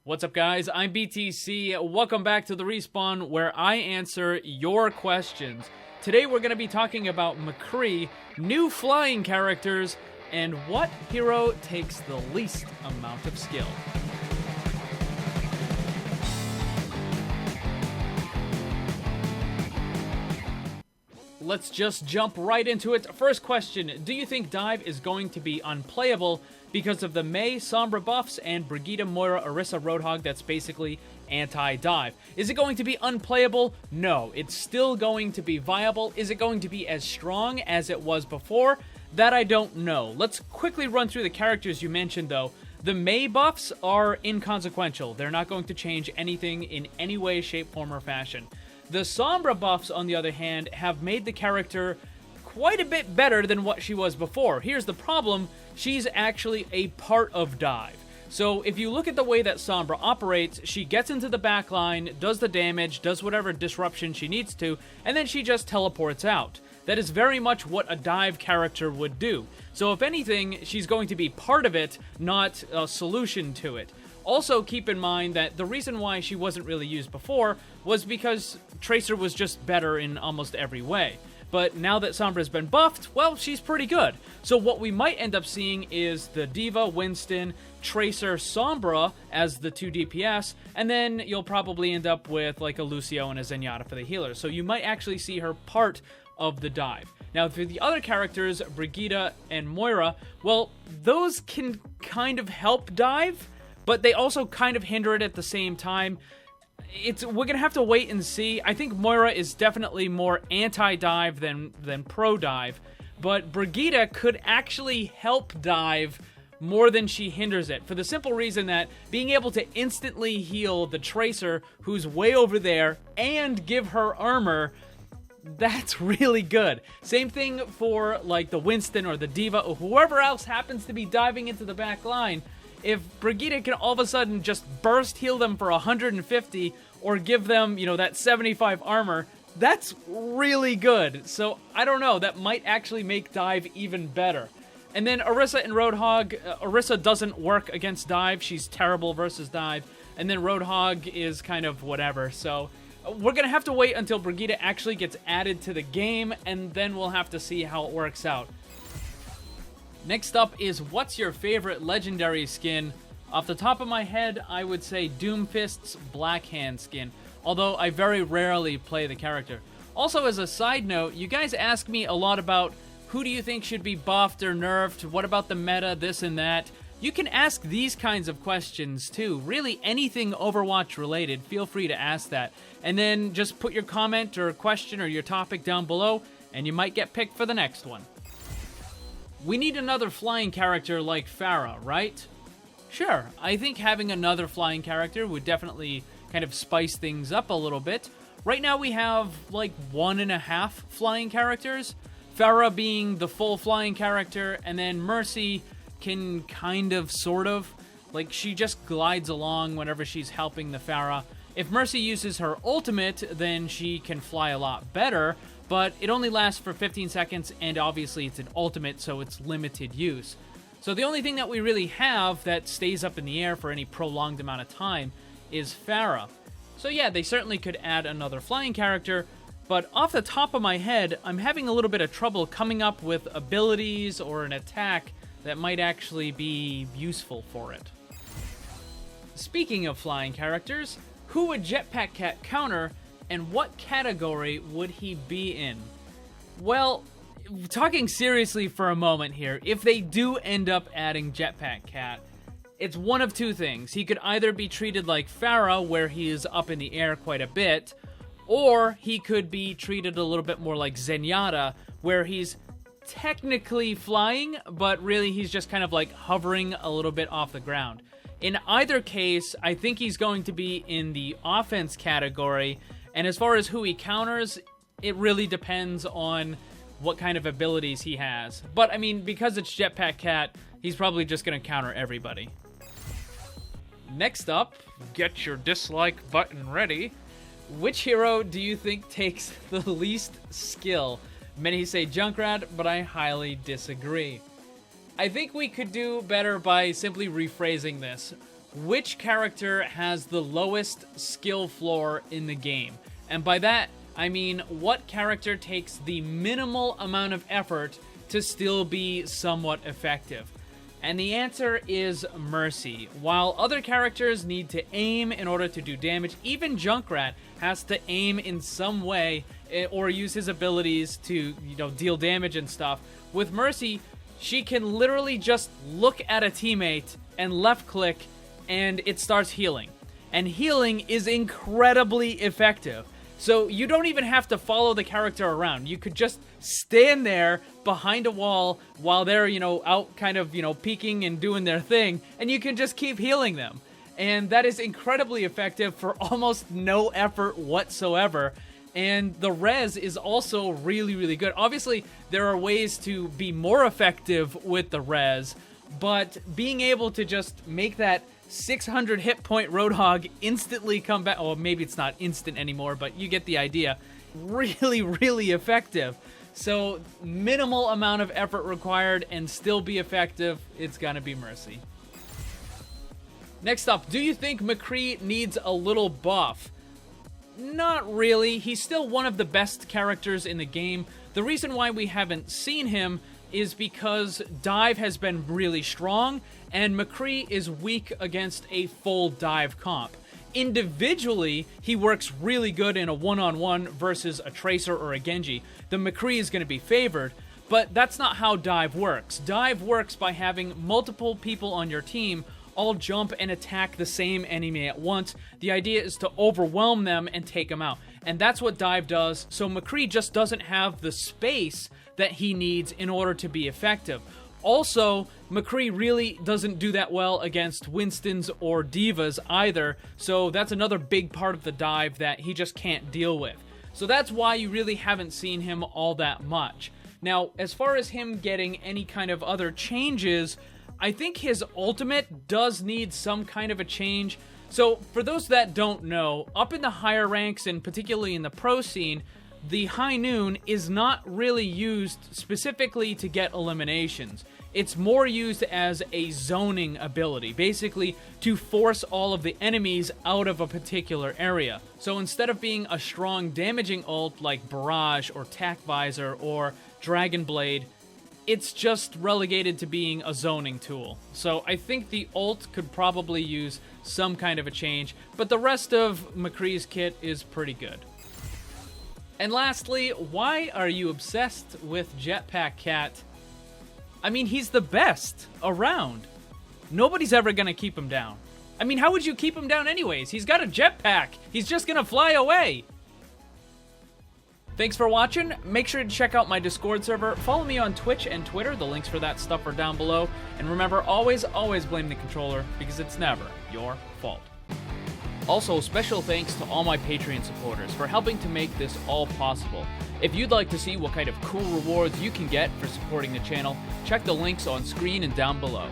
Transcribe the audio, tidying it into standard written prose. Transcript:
What's up, guys? I'm BTC. Welcome back to the Respawn, where I answer your questions. Today we're going to be talking about McCree, new flying characters, and what hero takes the least amount of skill. Let's just jump right into it. First question, do you think Dive is going to be unplayable because of the Mei, Sombra buffs, and Brigitte, Moira, Erisa, Roadhog that's basically anti-Dive? Is it going to be unplayable? No, it's still going to be viable. Is it going to be as strong as it was before? That I don't know. Let's quickly run through the characters you mentioned, though. The Mei buffs are inconsequential. They're not going to change anything in any way, shape, form, or fashion. The Sombra buffs, on the other hand, have made the character quite a bit better than what she was before. Here's the problem, she's actually a part of Dive. So if you look at the way that Sombra operates, she gets into the back line, does the damage, does whatever disruption she needs to, and then she just teleports out. That is very much what a Dive character would do. So if anything, she's going to be part of it, not a solution to it. Also, keep in mind that the reason why she wasn't really used before was because Tracer was just better in almost every way. But now that Sombra's been buffed, well, she's pretty good. So what we might end up seeing is the Diva, Winston, Tracer, Sombra as the 2 DPS, and then you'll probably end up with like a Lucio and a Zenyatta for the healer. So you might actually see her part of the Dive. Now, for the other characters, Brigitte and Moira, well, those can kind of help Dive, but they also kind of hinder it at the same time. We're gonna have to wait and see. I think Moira is definitely more anti-Dive than pro-Dive, but Brigitte could actually help Dive more than she hinders it, for the simple reason that being able to instantly heal the Tracer, who's way over there, and give her armor, that's really good. Same thing for like the Winston or the Diva or whoever else happens to be diving into the back line. If Brigitte can all of a sudden just burst heal them for 150 or give them, that 75 armor, that's really good. So, I don't know, that might actually make Dive even better. And then Erisa and Roadhog, Erisa doesn't work against Dive, she's terrible versus Dive. And then Roadhog is kind of whatever, so we're going to have to wait until Brigitte actually gets added to the game, and then we'll have to see how it works out. Next up is, what's your favorite legendary skin? Off the top of my head, I would say Doomfist's Blackhand skin, although I very rarely play the character. Also, as a side note, you guys ask me a lot about who do you think should be buffed or nerfed, what about the meta, this and that. You can ask these kinds of questions too. Really, anything Overwatch related, feel free to ask that. And then just put your comment or question or your topic down below, and you might get picked for the next one. We need another flying character like Pharah, right? Sure, I think having another flying character would definitely kind of spice things up a little bit. Right now we have like 1.5 flying characters. Pharah being the full flying character, and then Mercy can kind of, sort of, like she just glides along whenever she's helping the Pharah. If Mercy uses her ultimate, then she can fly a lot better, but it only lasts for 15 seconds, and obviously it's an ultimate, so it's limited use. So the only thing that we really have that stays up in the air for any prolonged amount of time is Pharah. So yeah, they certainly could add another flying character, but off the top of my head, I'm having a little bit of trouble coming up with abilities or an attack that might actually be useful for it. Speaking of flying characters, who would Jetpack Cat counter, and what category would he be in? Well, talking seriously for a moment here, if they do end up adding Jetpack Cat, it's one of two things. He could either be treated like Pharah, where he is up in the air quite a bit, or he could be treated a little bit more like Zenyatta, where he's technically flying, but really he's just kind of like hovering a little bit off the ground. In either case, I think he's going to be in the offense category, and as far as who he counters, it really depends on what kind of abilities he has. But, I mean, because it's Jetpack Cat, he's probably just going to counter everybody. Next up, get your dislike button ready. Which hero do you think takes the least skill? Many say Junkrat, but I highly disagree. I think we could do better by simply rephrasing this. which character has the lowest skill floor in the game. And by that, I mean what character takes the minimal amount of effort to still be somewhat effective. And the answer is Mercy. While other characters need to aim in order to do damage, even Junkrat has to aim in some way or use his abilities to, deal damage and stuff. With Mercy, she can literally just look at a teammate and left click and it starts healing. And healing is incredibly effective. So you don't even have to follow the character around. You could just stand there behind a wall while they're, out kind of, peeking and doing their thing, and you can just keep healing them. And that is incredibly effective for almost no effort whatsoever. And the res is also really, really good. Obviously, there are ways to be more effective with the res, but being able to just make that 600 hit point Roadhog instantly come back. Oh, maybe it's not instant anymore, but you get the idea. Really, really effective. So minimal amount of effort required and still be effective. It's gonna be Mercy. Next up, do you think McCree needs a little buff? Not really. He's still one of the best characters in the game. The reason why we haven't seen him is because dive has been really strong, and McCree is weak against a full dive comp. Individually, he works really good in a one-on-one versus a Tracer or a Genji. The McCree is going to be favored, but that's not how dive works. Dive works by having multiple people on your team all jump and attack the same enemy at once. The idea is to overwhelm them and take them out. And that's what dive does, so McCree just doesn't have the space that he needs in order to be effective. Also, McCree really doesn't do that well against Winstons or Divas either, so that's another big part of the dive that he just can't deal with. So that's why you really haven't seen him all that much. Now, as far as him getting any kind of other changes, I think his ultimate does need some kind of a change. So, for those that don't know, up in the higher ranks, and particularly in the pro scene, the High Noon is not really used specifically to get eliminations. It's more used as a zoning ability, basically to force all of the enemies out of a particular area. So instead of being a strong damaging ult like Barrage or Tac Visor or Dragon Blade, it's just relegated to being a zoning tool. So I think the ult could probably use some kind of a change, but the rest of McCree's kit is pretty good. And lastly, why are you obsessed with Jetpack Cat? I mean, he's the best around. Nobody's ever gonna keep him down. I mean, how would you keep him down anyways? He's got a jetpack. He's just gonna fly away. Thanks for watching. Make sure to check out my Discord server. Follow me on Twitch and Twitter. The links for that stuff are down below. And remember, always blame the controller, because it's never your fault. Also, special thanks to all my Patreon supporters for helping to make this all possible. If you'd like to see what kind of cool rewards you can get for supporting the channel, check the links on screen and down below.